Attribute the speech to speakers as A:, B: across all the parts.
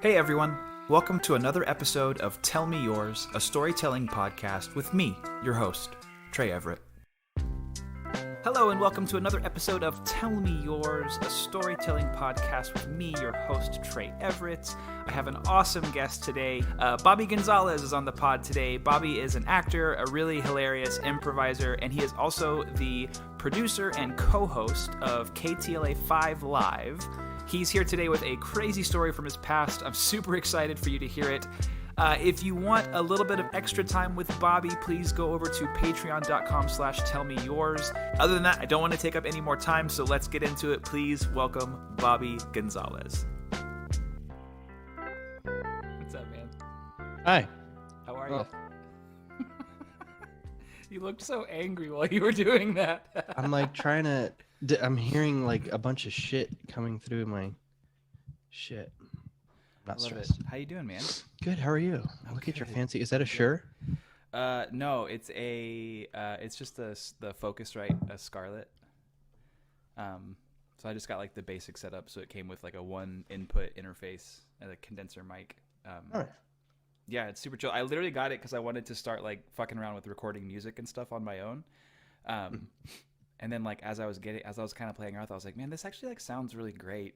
A: Hey everyone, welcome to another episode of Tell Me Yours, a storytelling podcast with me, your host, Trey Everett. Hello and welcome to another episode of Tell Me Yours, a storytelling podcast with me, your host, Trey Everett. I have an awesome guest today. Bobby Gonzalez is on the pod today. Bobby is an actor, a really hilarious improviser, and he is also the producer and co-host of KTLA 5 Live. He's here today with a crazy story from his past. I'm super excited for you to hear it. If you want a little bit of extra time with Bobby, please go over to patreon.com/tellmeyours. Other than that, I don't want to take up any more time, so let's get into it. Please welcome Bobby Gonzalez. What's up, man?
B: Hi.
A: How are you? You looked so angry while you were doing that.
B: I'm like trying to... I'm hearing like a bunch of shit coming through my shit. I'm not stressed.
A: How you doing, man?
B: Good. How are you? Look at your fancy... Is that a shirt?
A: No, it's a it's just the Focusrite Scarlett. So I just got like the basic setup, so it came with like a one input interface and a condenser mic.
B: All right.
A: Yeah, it's super chill. I literally got it because I wanted to start like fucking around with recording music and stuff on my own. And then like as I was kind of playing around, I was like, man, this actually like sounds really great.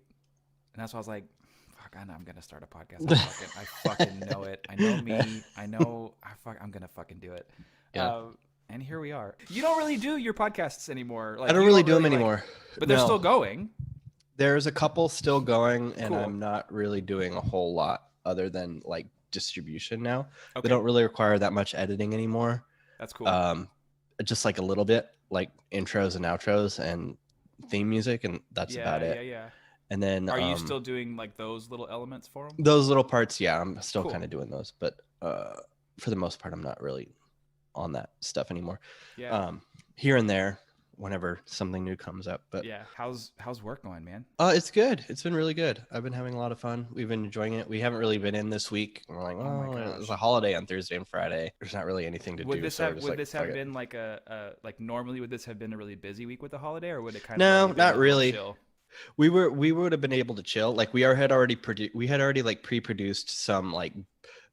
A: And that's why I was like, fuck, I know I'm gonna start a podcast. I fucking know it. I know me. I'm gonna fucking do it.
B: Yeah.
A: And here we are. You don't really do your podcasts anymore. Like,
B: I don't really do them anymore.
A: But they're still going.
B: There's a couple still going, and
A: Cool.
B: I'm not really doing a whole lot other than like distribution now.
A: Okay.
B: They don't really require that much editing anymore.
A: That's cool.
B: Just like a little bit, like intros and outros and theme music, and that's about it.
A: Yeah.
B: And then
A: Are you still doing like those little elements for them?
B: those little parts? Yeah, I'm still
A: Cool.
B: kind of doing those, but for the most part, I'm not really on that stuff anymore.
A: Yeah.
B: Here and there, whenever something new comes up. But
A: Yeah. How's work going, man?
B: it's good. It's been really good. I've been having a lot of fun. We've been enjoying it. We haven't really been in this week. We're like,
A: Oh my
B: it's
A: gosh.
B: a holiday on Thursday and Friday. There's not really anything to do.
A: Would this
B: so we're
A: have
B: just like, fuck it.
A: been like a like normally would this have been a really busy week with the holiday, or would it kind of
B: No,
A: already been
B: not
A: a little
B: really.
A: chill?
B: We would have been able to chill. Like we had already like pre-produced some like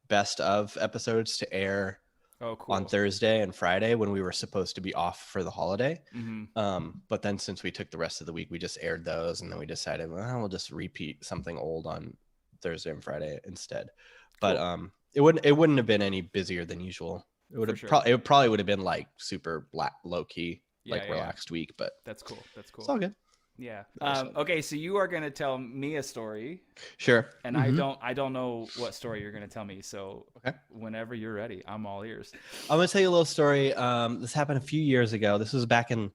B: best of episodes to air
A: Oh, cool.
B: on Thursday and Friday when we were supposed to be off for the holiday.
A: Mm-hmm.
B: But then since we took the rest of the week, we just aired those, and then we decided, well, we'll just repeat something old on Thursday and Friday instead. But it wouldn't have been any busier than usual. It would have
A: sure.
B: it probably would have been like super low key, like relaxed week. But
A: That's cool. That's cool.
B: it's all good.
A: Yeah.
B: Awesome.
A: Okay, so you are gonna tell me a story,
B: Sure.
A: and
B: Mhm.
A: I don't know what story you're gonna tell me. So
B: Okay.
A: whenever you're ready, I'm all ears.
B: I'm gonna tell you a little story. This happened a few years ago. This was back in,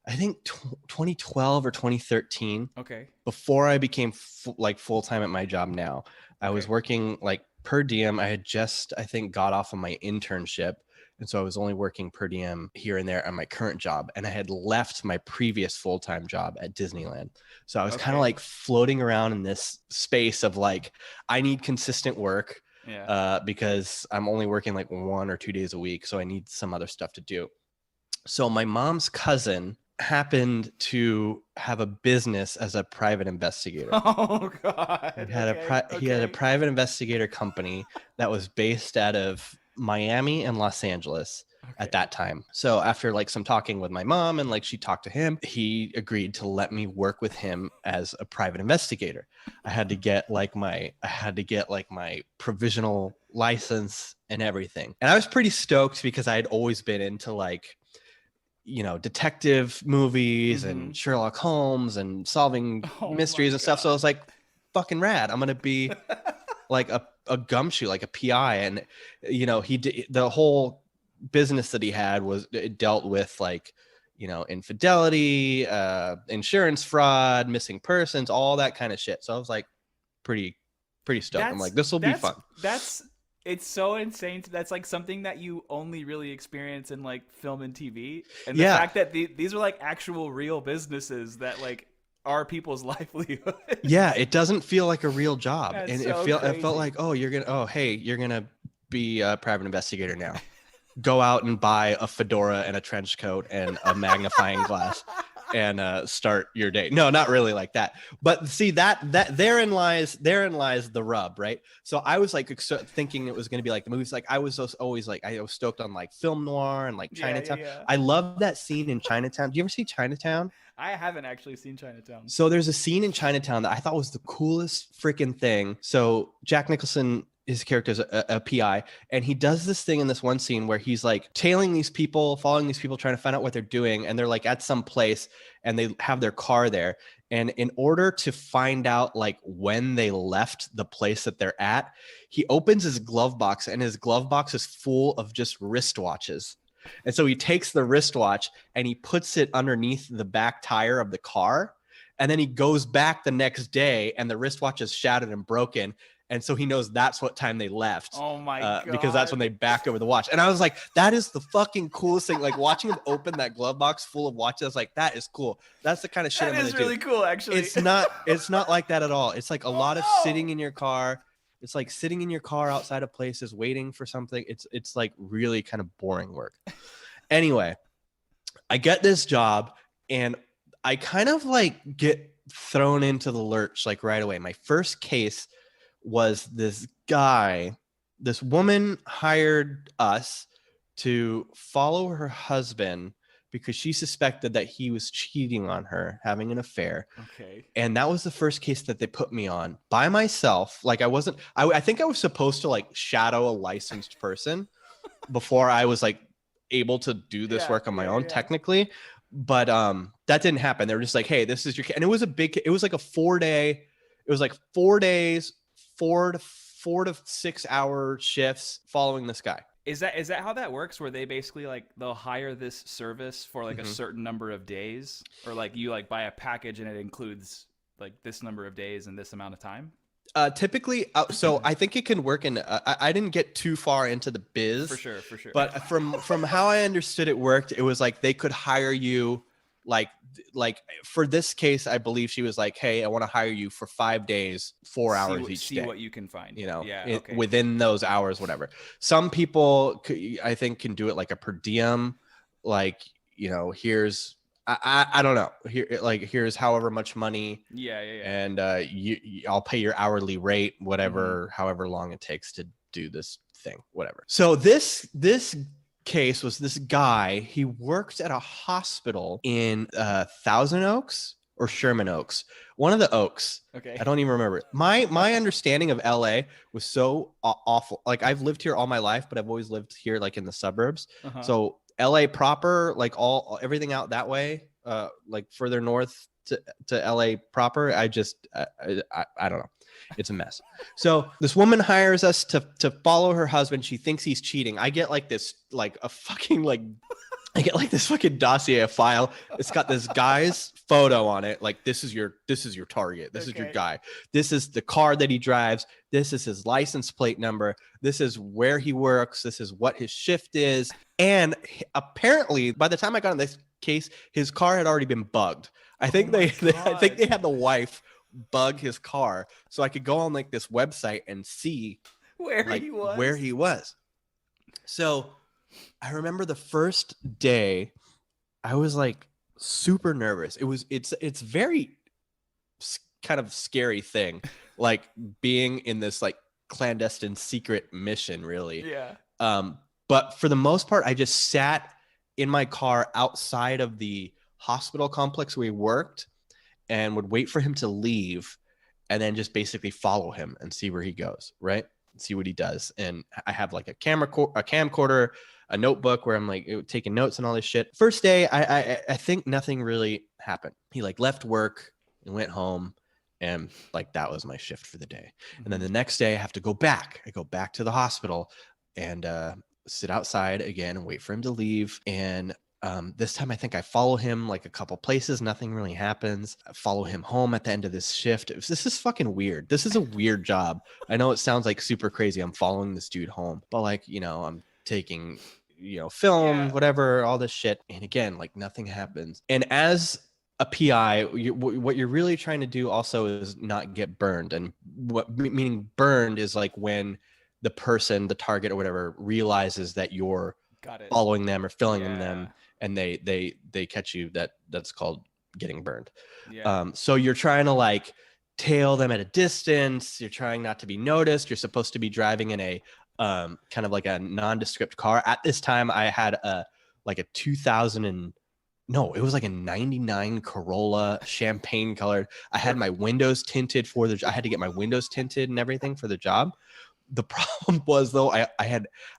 B: I think, 2012 or 2013.
A: Okay.
B: Before I became full time at my job now. I was
A: Okay.
B: working like per diem. I had just, I think, got off of my internship. And so I was only working per diem here and there on my current job. And I had left my previous full-time job at Disneyland. So I was kind
A: Okay.
B: of like floating around in this space of like, I need consistent work
A: Yeah.
B: because I'm only working like 1 or 2 days a week. So I need some other stuff to do. So my mom's cousin happened to have a business as a private investigator.
A: Oh God.
B: He had a private investigator company that was based out of Miami and Los Angeles at that time. So after like some talking with my mom and like she talked to him, he agreed to let me work with him as a private investigator. I had to get like my provisional license and everything. And I was pretty stoked because I had always been into like, you know, detective movies and Sherlock Holmes and solving mysteries and stuff. So I was like, fucking rad. I'm going to be like a gumshoe, like a PI. And, you know, the whole business that he had it dealt with like, you know, infidelity, insurance fraud, missing persons, all that kind of shit. So I was like pretty stoked. I'm like, this will be fun.
A: It's so insane. That's like something that you only really experience in like film and TV. And the
B: Yeah.
A: fact that these are like actual real businesses that like are people's livelihood.
B: Yeah, it doesn't feel like a real job.
A: That's
B: And
A: so
B: it
A: crazy.
B: felt like, you're gonna be a private investigator now. Go out and buy a fedora and a trench coat and a magnifying glass and start your day. No, not really like that. But see that therein lies the rub, right? So I was like thinking it was going to be like the movies. Like I was always like I was stoked on like film noir and like Chinatown.
A: Yeah.
B: I love that scene in Chinatown. Do you ever see Chinatown?
A: I haven't actually seen Chinatown.
B: So there's a scene in Chinatown that I thought was the coolest freaking thing. So Jack Nicholson, his character is a PI, and he does this thing in this one scene where he's like tailing these people, following these people, trying to find out what they're doing. And they're like at some place and they have their car there. And in order to find out like when they left the place that they're at, he opens his glove box and his glove box is full of just wristwatches. And so he takes the wristwatch and he puts it underneath the back tire of the car. And then he goes back the next day and the wristwatch is shattered and broken. And so he knows that's what time they left.
A: Oh my God.
B: Because that's when they back over the watch. And I was like, that is the fucking coolest thing. Like watching him open that glove box full of watches, I was like, that is cool. That's the kind of shit I'm gonna do.
A: That is really cool, actually.
B: It's not like that at all. It's like a lot of sitting in your car. It's like sitting in your car outside of places waiting for something. It's like really kind of boring work. Anyway, I get this job and I kind of like get thrown into the lurch like right away. My first case was this woman hired us to follow her husband because she suspected that he was cheating on her, having an affair.
A: Okay.
B: And that was the first case that they put me on by myself. Like I think I was supposed to like shadow a licensed person before I was like able to do this work on my own technically. But that didn't happen. They were just like, hey, this is your, and it was like a 4 day, it was like 4 days, 4 to 6 hour shifts following this guy.
A: Is that how that works? Where they basically like they'll hire this service for like a certain number of days, or like you like buy a package and it includes like this number of days and this amount of time?
B: Typically, so I think it can work in. I didn't get too far into the biz,
A: for sure.
B: But from how I understood it worked, it was like they could hire you, like for this case, I believe she was like, hey, I want to hire you for 5 days, 4 hours each day.
A: See what you can find.
B: You know,
A: okay.
B: Within those hours, whatever. Some people, I think, can do it like a per diem, like, you know, here's. I don't know. Here's however much money.
A: Yeah.
B: And I'll pay your hourly rate, whatever, however long it takes to do this thing, whatever. So this case was this guy. He worked at a hospital in Thousand Oaks or Sherman Oaks, one of the Oaks.
A: Okay.
B: I don't even remember. My understanding of LA was so awful. Like I've lived here all my life, but I've always lived here like in the suburbs. So LA proper, like everything out that way, like further north to LA proper. I don't know. It's a mess. So this woman hires us to follow her husband. She thinks he's cheating. I get like this, like a fucking like, I get like this fucking dossier file. It's got this guy's photo on it. Like this is your target. This is your guy. This is the car that he drives. This is his license plate number. This is where he works. This is what his shift is. And apparently by the time I got on this case, his car had already been bugged. I think they had the wife bug his car so I could go on like this website and see where he was. So I remember the first day I was like super nervous. It's very kind of scary thing, like being in this like clandestine secret mission, really.
A: Yeah.
B: But for the most part, I just sat in my car outside of the hospital complex where he worked and would wait for him to leave and then just basically follow him and see where he goes, right? See what he does. And I have like a camcorder, a notebook where I'm like taking notes and all this shit. First day, I think nothing really happened. He like left work and went home, and like that was my shift for the day. And then the next day I have to go back. I go back to the hospital and sit outside again and wait for him to leave. And this time I think I follow him like a couple places. Nothing really happens. I follow him home at the end of this shift. This is fucking weird. This is a weird job. I know it sounds like super crazy. I'm following this dude home, but like, you know, I'm taking, you know, film, whatever, all this shit. And again, like nothing happens. And as a PI, what you're really trying to do also is not get burned. And meaning burned is like when the person, the target or whatever, realizes that you're following them or filming them, and they catch you. That's called getting burned.
A: Yeah.
B: So you're trying to like tail them at a distance. You're trying not to be noticed. You're supposed to be driving in a kind of like a nondescript car. At this time, I had a 2000 and no, it was like a 99 Corolla, champagne colored. I had my windows tinted I had to get my windows tinted and everything for the job. The problem was though, I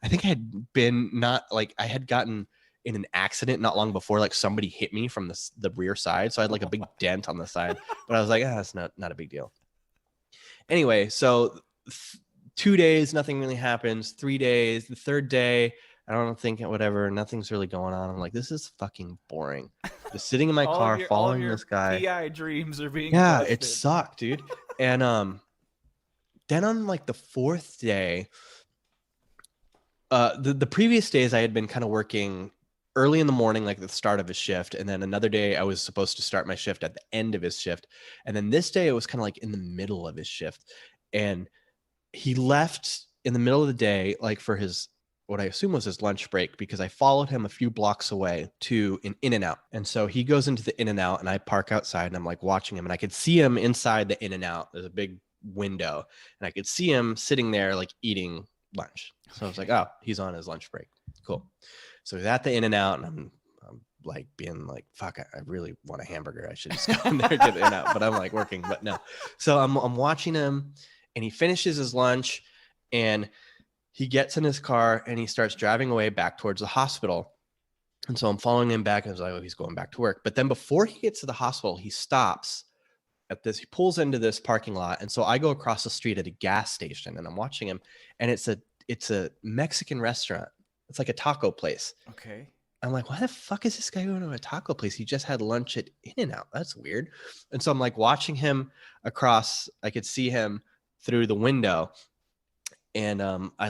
B: think I had been I had gotten in an accident not long before, like somebody hit me from the rear side. So I had like a big dent on the side, but I was like, that's not a big deal. Anyway, so 2 days, nothing really happens. 3 days, the third day, I don't think whatever, nothing's really going on. I'm like, this is fucking boring. Just sitting in my car following this guy.
A: PI dreams are being
B: busted.
A: It
B: sucked, dude. And then on like the fourth day, the previous days I had been kind of working early in the morning, like the start of his shift, and then another day I was supposed to start my shift at the end of his shift, and then this day it was kind of like in the middle of his shift, and he left in the middle of the day, like for his what I assume was his lunch break, because I followed him a few blocks away to an In-N-Out. And so he goes into the In-N-Out and I park outside and I'm like watching him, and I could see him inside the In-N-Out. There's a big window and I could see him sitting there like eating lunch. So I was like, oh, he's on his lunch break. Cool. So he's at the In-N-Out and I'm like being like, fuck, I really want a hamburger. I should just go in there and get the In-N-Out, but I'm like working, but no. So I'm watching him and he finishes his lunch and he gets in his car and he starts driving away back towards the hospital. And so I'm following him back. And I was like, oh, he's going back to work. But then before he gets to the hospital, he stops at this, he pulls into this parking lot. And so I go across the street at a gas station and I'm watching him, and it's a Mexican restaurant. It's like a taco place.
A: Okay.
B: I'm like, why the fuck is this guy going to a taco place? He just had lunch at In-N-Out. That's weird. And so I'm like watching him across, I could see him through the window. And I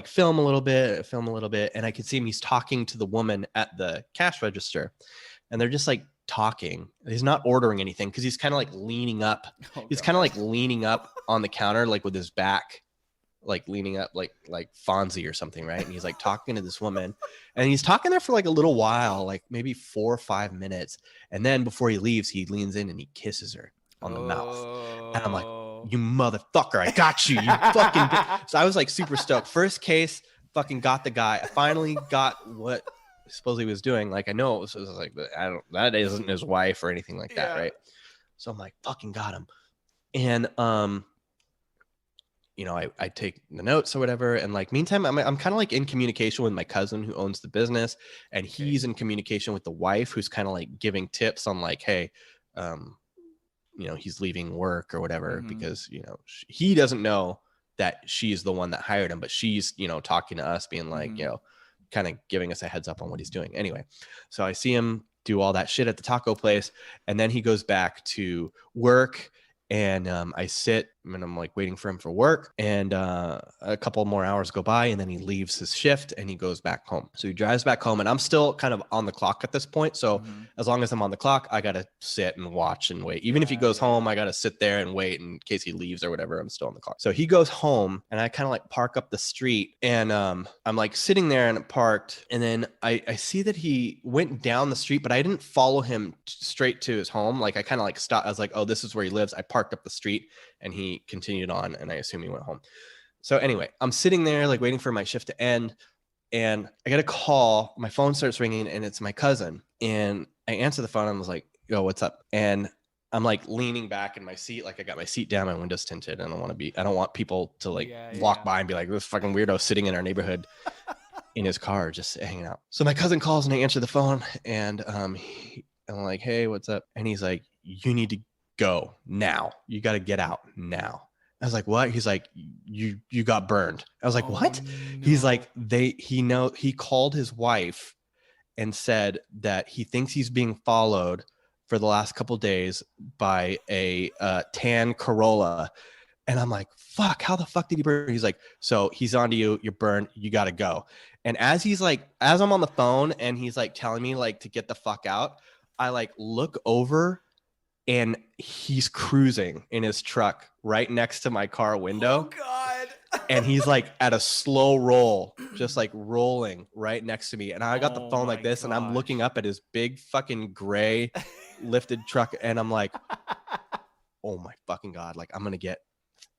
B: film a little bit, and I could see him. He's talking to the woman at the cash register, and they're just like talking. He's not ordering anything because he's kind of like leaning up. He's kind of like leaning up on the counter, like with his back, like leaning up, like Fonzie or something, right? And he's like talking to this woman, and he's talking there for like a little while, like maybe 4 or 5 minutes, and then before he leaves, he leans in and he kisses her on the mouth, and I'm like, you motherfucker, I got you. You fucking So I was like super stoked. First case, fucking got the guy. I finally got what supposedly he was doing. Like, I know it was like, that isn't his wife or anything like that, right? So I'm like, fucking got him. And I take the notes or whatever, and like meantime I'm kind of like in communication with my cousin who owns the business, and he's in communication with the wife who's kind of like giving tips on like, hey, he's leaving work or whatever, because, he doesn't know that she's the one that hired him, but she's, talking to us being like, kind of giving us a heads up on what he's doing. Anyway, so I see him do all that shit at the taco place, and then he goes back to work, and I sit and I'm like waiting for him for work, and a couple more hours go by, and then he leaves his shift and he goes back home. So he drives back home, and I'm still kind of on the clock at this point. So as long as I'm on the clock, I got to sit and watch and wait. Even if he goes home, I got to sit there and wait in case he leaves or whatever. I'm still on the clock. So he goes home, and I kind of like park up the street, and I'm like sitting there and parked. And then I see that he went down the street, but I didn't follow him straight to his home. Like I kind of like stopped. I was like, oh, this is where he lives. I parked up the street, and he continued on, and I assume he went home. So anyway, I'm sitting there like waiting for my shift to end, and I get a call. My phone starts ringing, and it's my cousin, and I answer the phone. And I was like, yo, what's up? And I'm like leaning back in my seat, like I got my seat down, my windows tinted, and I don't want people to like walk by and be like, this fucking weirdo sitting in our neighborhood in his car just hanging out. So my cousin calls, and I answer the phone, and I'm like, hey, what's up? And he's like, you need to go now. You got to get out now. I was like, what? He's like, you got burned. I was like, what? No. He's like, he called his wife and said that he thinks he's being followed for the last couple of days by a tan Corolla. And I'm like, fuck, how the fuck did he burn? He's like, so he's onto you. You're burned. You got to go. And as I'm on the phone and he's like telling me like to get the fuck out, I like look over, and he's cruising in his truck right next to my car window.
A: Oh God.
B: And he's like at a slow roll, just like rolling right next to me. And I got the phone like this, and I'm looking up at his big fucking gray lifted truck, and I'm like, oh my fucking God, like I'm gonna get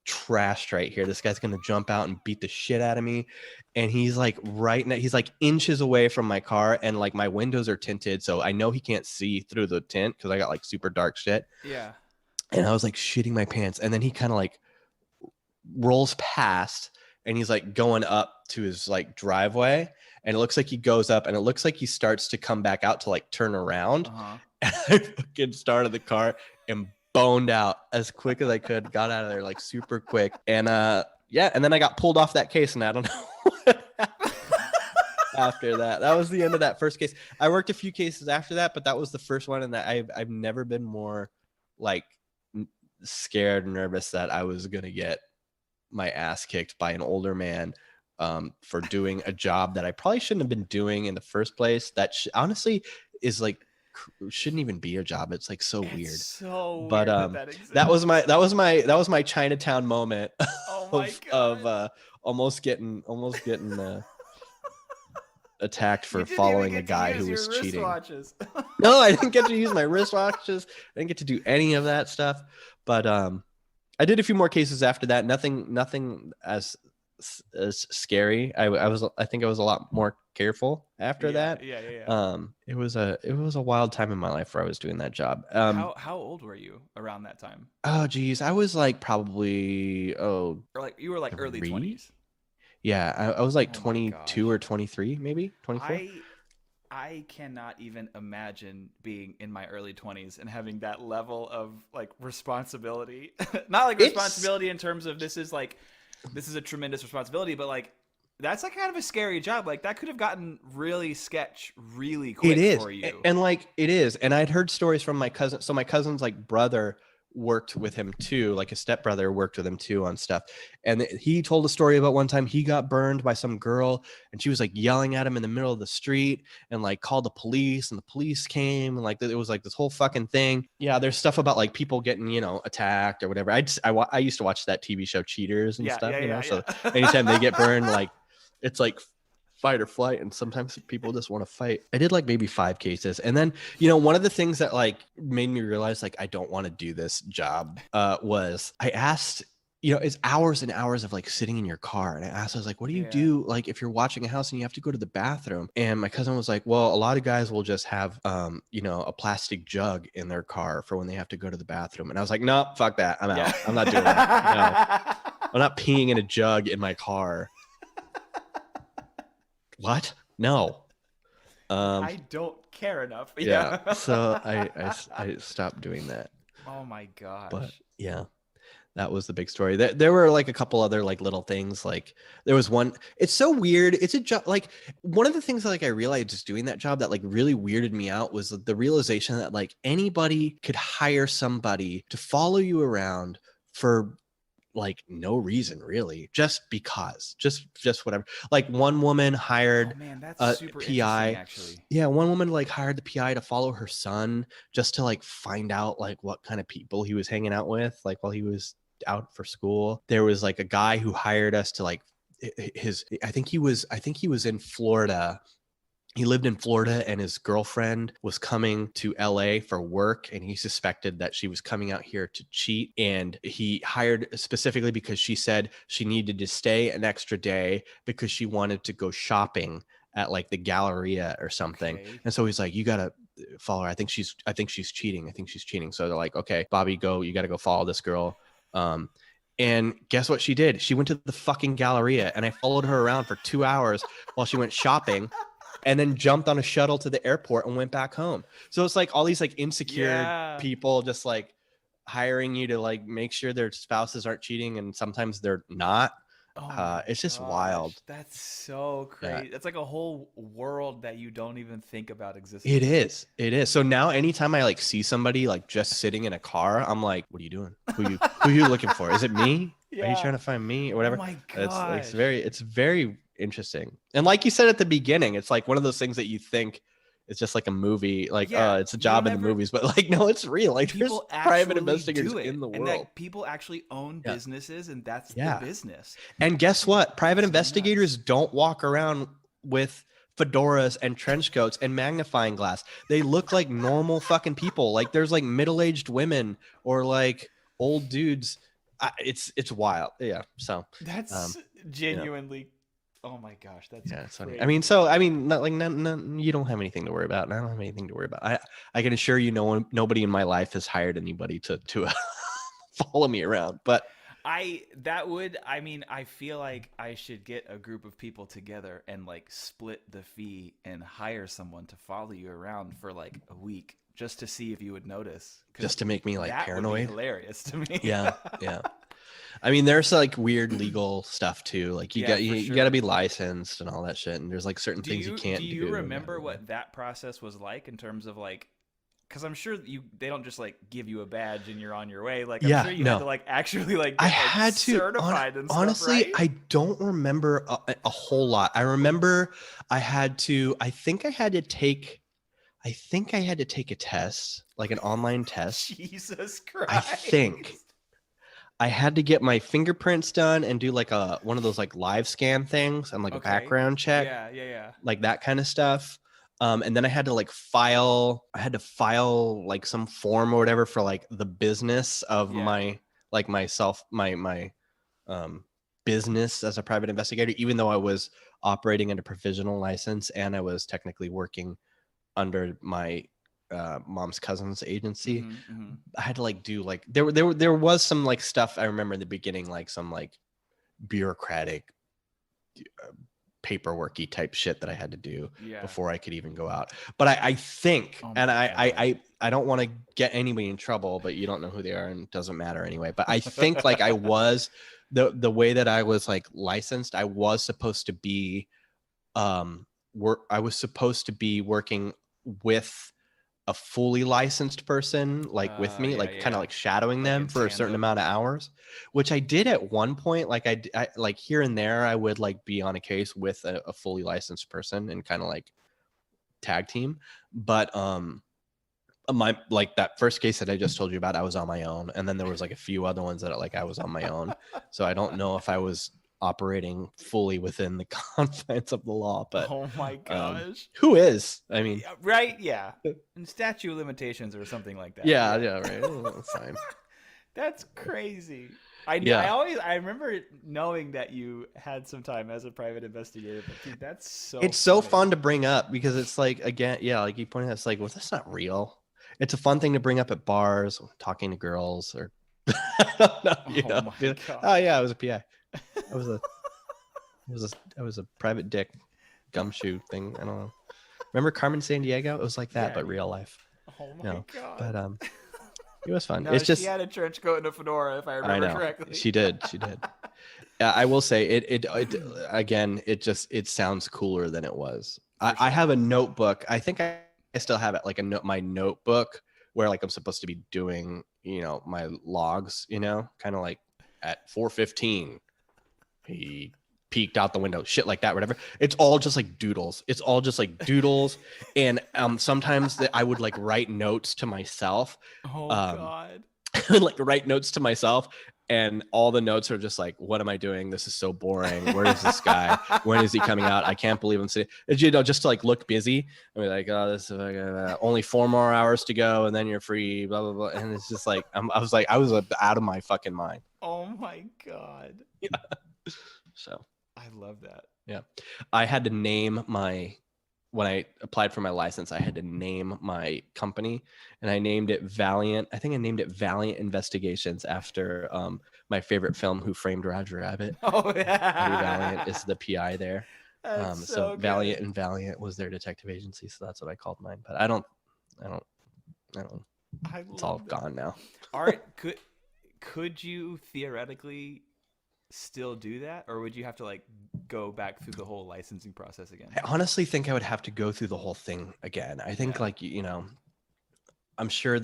B: trashed right here. This guy's gonna jump out and beat the shit out of me. And he's like right now, he's like inches away from my car, and like my windows are tinted, so I know he can't see through the tint because I got like super dark shit.
A: Yeah.
B: And I was like shitting my pants, and then he kind of like rolls past, and he's like going up to his like driveway, and it looks like he goes up, and it looks like he starts to come back out to like turn around. And I fucking started the car and boned out as quick as I could, got out of there like super quick. And yeah, and then I got pulled off that case, and I don't know what happened after that. That was the end of that first case. I worked a few cases after that, but that was the first one, and that I've never been more like scared and nervous that I was gonna get my ass kicked by an older man for doing a job that I probably shouldn't have been doing in the first place. That honestly is like shouldn't even be a job. It's like so weird.
A: So
B: but
A: weird
B: that was my Chinatown moment of almost getting attacked for following a guy who was cheating. No, I didn't get to use my wristwatches. I didn't get to do any of that stuff. But I did a few more cases after that. Nothing as scary. I think I was a lot more careful after that.
A: Yeah.
B: It was a wild time in my life where I was doing that job.
A: How old were you around that time?
B: Oh geez, I was like probably
A: or like you were like early 20s.
B: Yeah, I was like 22 or 23, maybe 24.
A: I cannot even imagine being in my early 20s and having that level of like responsibility. Not like responsibility in terms of this is a tremendous responsibility, but like that's like kind of a scary job. Like that could have gotten really sketch really quick for you.
B: And like it is. And I'd heard stories from my cousin. So my cousin's like brother worked with him too, like his stepbrother worked with him too on stuff. And he told a story about one time he got burned by some girl, and she was like yelling at him in the middle of the street and like called the police, and the police came, and like it was like this whole fucking thing. Yeah, there's stuff about like people getting, attacked or whatever. I used to watch that TV show Cheaters and stuff, so anytime they get burned, like it's like fight or flight, and sometimes people just want to fight. I did like maybe 5 cases, and then one of the things that like made me realize like I don't want to do this job was I asked, it's hours and hours of like sitting in your car, and I was like, what do you do like if you're watching a house and you have to go to the bathroom? And my cousin was like, well, a lot of guys will just have a plastic jug in their car for when they have to go to the bathroom. And I was like, no, fuck that, I'm out. I'm not doing that. No, I'm not peeing in a jug in my car. What? No.
A: I don't care enough.
B: Yeah. So I stopped doing that.
A: Oh my gosh.
B: But yeah, that was the big story. There were like a couple other like little things. Like there was one. It's so weird. It's a job. Like one of the things that like I realized just doing that job that like really weirded me out was the realization that like anybody could hire somebody to follow you around for like no reason really, just because, just whatever. Like one woman hired
A: that's super
B: PI
A: actually.
B: Yeah, one woman like hired the PI to follow her son just to like find out like what kind of people he was hanging out with like while he was out for school. There was like a guy who hired us to like I think he was in Florida. He lived in Florida, and his girlfriend was coming to LA for work, and he suspected that she was coming out here to cheat. And he hired specifically because she said she needed to stay an extra day because she wanted to go shopping at like the Galleria or something. Okay. And so he's like, you got to follow her. I think she's cheating. So they're like, okay, Bobby, go. You got to go follow this girl. And guess what she did? She went to the fucking Galleria, and I followed her around for 2 hours while she went shopping. And then jumped on a shuttle to the airport and went back home. So it's like all these like insecure people just like hiring you to like make sure their spouses aren't cheating, and sometimes they're not. It's just wild.
A: That's so crazy. That's like a whole world that you don't even think about existing.
B: It is. So now anytime I like see somebody like just sitting in a car, I'm like, what are you doing? Who are you looking for? Is it me? Are you trying to find me or whatever?
A: Oh my God.
B: It's very interesting. And like you said at the beginning, it's like one of those things that you think it's just like a movie, like it's a job in the movies, but like no, it's real. Like there's private investigators in the world.
A: And that people actually own businesses, and that's the business.
B: And guess what? Private investigators don't walk around with fedoras and trench coats and magnifying glass. They look like normal fucking people. Like there's like middle-aged women or like old dudes. It's wild. Yeah. So
A: That's genuinely. Oh my gosh, that's
B: it's funny.
A: crazy.
B: You don't have anything to worry about, and I don't have anything to worry about. I can assure you, nobody in my life has hired anybody to follow me around. But
A: I feel like I should get a group of people together and like split the fee and hire someone to follow you around for like a week just to see if you would notice.
B: Just to make me like
A: that
B: paranoid.
A: Would be hilarious to me.
B: Yeah. I mean, there's like weird legal stuff too. Like you got to be licensed and all that shit. And there's like certain things you can't do.
A: Do you remember what that process was like in terms of like, because I'm sure they don't just like give you a badge and you're on your way. Like I'm sure you had to like actually like get,
B: had to
A: certified and stuff.
B: Honestly,
A: right?
B: I don't remember a whole lot. I remember I think I had to take a test, like an online test.
A: Jesus Christ.
B: I think I had to get my fingerprints done and do like one of those like live scan things and like a background check. Yeah. Like that kind of stuff. And then I had to file like some form or whatever for like the business of my business as a private investigator, even though I was operating under provisional license and I was technically working under my mom's cousin's agency. I had to like do like there was some like stuff I remember in the beginning, like some like bureaucratic paperworky type shit that I had to do before I could even go out. But I think, I don't want to get anybody in trouble, but you don't know who they are and it doesn't matter anyway. But I think like I was the way that I was like licensed, I was supposed to be working with a fully licensed person like with me, kind of like shadowing them for a certain amount of hours, which I did at one point. Like I like here and there I would like be on a case with a fully licensed person and kind of like tag team. But my like that first case that I just told you about, I was on my own, and then there was like a few other ones that like I was on my own. So I don't know if I was operating fully within the confines of the law, but
A: oh my gosh,
B: who is? I mean,
A: right? Yeah, and statute of limitations or something like that.
B: Yeah, right. That's fine.
A: That's crazy. I remember knowing that you had some time as a private investigator, but dude, that's so.
B: It's so fun to bring up because it's like again, like you pointed out, it's like, well, that's not real. It's a fun thing to bring up at bars, talking to girls, or oh yeah, I was a PI. I was a private dick gumshoe thing. I don't know. Remember Carmen Sandiego? It was like that, but real life.
A: Oh my god!
B: But it was fun.
A: No,
B: it's just
A: she had a trench coat and a fedora, if I remember correctly.
B: She did. I will say it again. It sounds cooler than it was. I have a notebook. I think I still have it, like my notebook where like I'm supposed to be doing my logs. Kind of like at 4:15. He peeked out the window, shit like that, whatever. It's all just like doodles. And sometimes I would like write notes to myself.
A: Oh god.
B: I would like write notes to myself, and all the notes are just like, what am I doing? This is so boring. Where is this guy? When is he coming out? I can't believe I'm sitting. Just to like look busy. I mean, like, oh, this is only 4 more hours to go, and then you're free. Blah blah blah. And it's just like I was out of my fucking mind.
A: Oh my god.
B: Yeah. So
A: I love that.
B: Yeah. I had to name when I applied for my license, I had to name my company, and I named it Valiant. I think I named it Valiant Investigations after my favorite film, Who Framed Roger Rabbit.
A: Oh yeah.
B: Eddie Valiant is the PI there.
A: So
B: Valiant and Valiant was their detective agency, so that's what I called mine. But I don't. It's all gone now.
A: Art, could you theoretically still do that, or would you have to like go back through the whole licensing process again?
B: I honestly think I would have to go through the whole thing again. I think I'm sure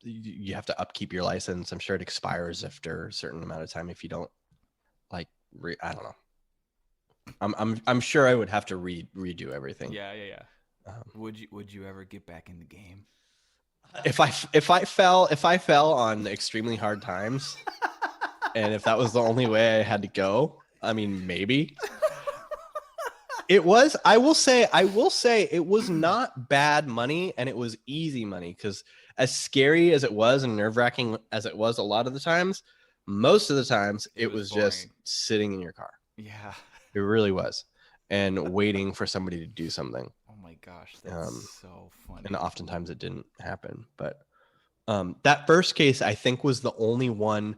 B: you have to upkeep your license. I'm sure it expires after a certain amount of time if you don't I don't know. I'm sure I would have to redo everything.
A: Yeah. Would you ever get back in the game?
B: If I fell on extremely hard times, and if that was the only way I had to go, I mean, maybe. It was. I will say it was not bad money, and it was easy money, because as scary as it was and nerve-wracking as it was a lot of the times, most of the times it was just sitting in your car.
A: Yeah.
B: It really was. And waiting for somebody to do something.
A: Oh my gosh, that's so funny.
B: And oftentimes it didn't happen. But that first case, I think, was the only one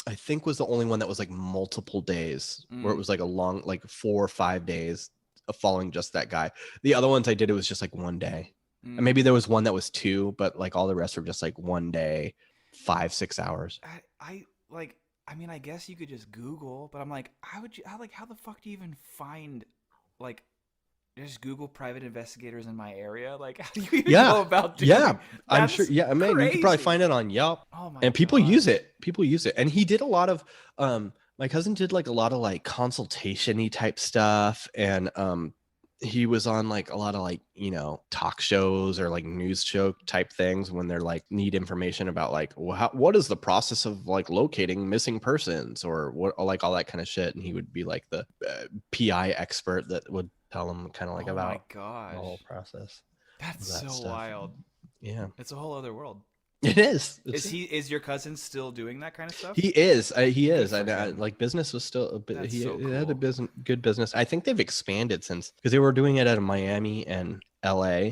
B: that was like multiple days, where it was like a long, like 4 or 5 days of following just that guy. The other ones I did, it was just like one day. And maybe there was one that was 2, but like all the rest were just like one day, 5-6 hours.
A: I mean, I guess you could just Google, but I'm like, how the fuck do you even find, like, just Google private investigators in my area? Like, how do you even go about doing that?
B: I'm sure. Yeah, I mean, you could probably find it on Yelp.
A: Oh my
B: and people
A: gosh.
B: use it. People use it. And he did a lot of, my cousin did like a lot of like consultation-y type stuff. And he was on like a lot of like, you know, talk shows or like news show type things when they're like need information about like what is the process of like locating missing persons or what, like all that kind of shit. And he would be like the PI expert that would tell them kind of like about the whole process.
A: That's so wild.
B: Yeah,
A: it's a whole other world.
B: It is.
A: Is your cousin still doing that kind of stuff?
B: He is. Like business was still. He had a good business. I think they've expanded since, because they were doing it out of Miami and LA,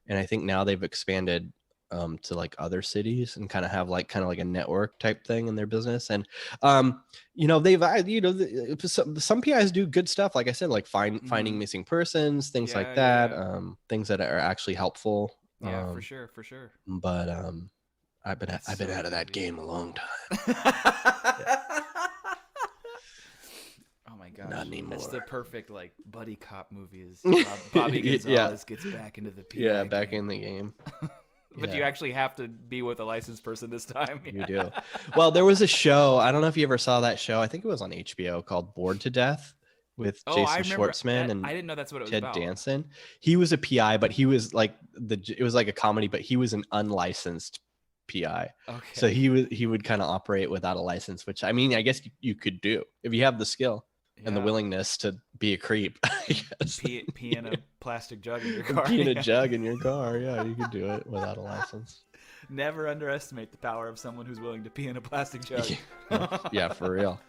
B: and I think now they've expanded to like other cities and kind of have like a network type thing in their business. And you know, some PIs do good stuff, like I said, like finding missing persons, things like that. Things that are actually helpful.
A: Yeah, for sure.
B: But I've been out of that game a long time.
A: Oh my gosh.
B: Not anymore.
A: That's the perfect like buddy cop movie. Is Bobby Gonzalez gets back into the PI
B: back in the game.
A: But you actually have to be with a licensed person this time.
B: You do. Well, there was a show. I don't know if you ever saw that show. I think it was on HBO, called Bored to Death, with Jason Schwartzman and
A: I didn't know that's what it was
B: Ted
A: about.
B: Danson. He was a PI, but he was like it was like a comedy, but he was an unlicensed PI. Okay. So he would kind of operate without a license, which I mean, I guess you could do if you have the skill and the willingness to be a creep.
A: Pee in a plastic jug in your car.
B: Pee in a jug in your car. Yeah, you could do it without a license.
A: Never underestimate the power of someone who's willing to pee in a plastic jug.
B: Yeah, for real.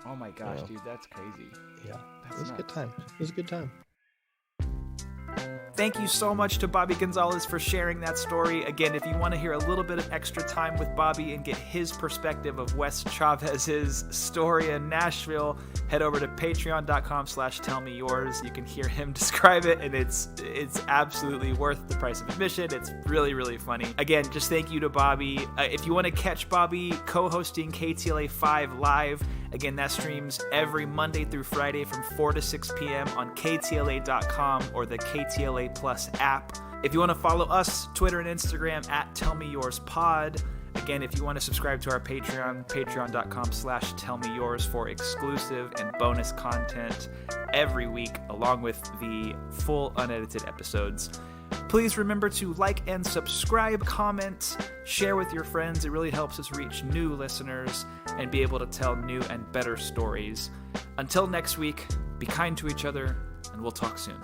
A: Oh my gosh, dude, that's crazy.
B: Yeah, it was a good time. It was a good time.
A: Thank you so much to Bobby Gonzalez for sharing that story. Again, if you want to hear a little bit of extra time with Bobby and get his perspective of Wes Chavez's story in Nashville, head over to patreon.com/tellmeyours. You can hear him describe it, and it's absolutely worth the price of admission. It's really, really funny. Again, just thank you to Bobby. If you want to catch Bobby co-hosting KTLA 5 live, again, that streams every Monday through Friday from 4 to 6 p.m. on KTLA.com or the KTLA Plus app. If you want to follow us, Twitter and Instagram @TellMeYoursPod. Again, if you want to subscribe to our Patreon, patreon.com/tellmeyours for exclusive and bonus content every week, along with the full unedited episodes. Please remember to like and subscribe, comment, share with your friends. It really helps us reach new listeners and be able to tell new and better stories. Until next week, be kind to each other, and we'll talk soon.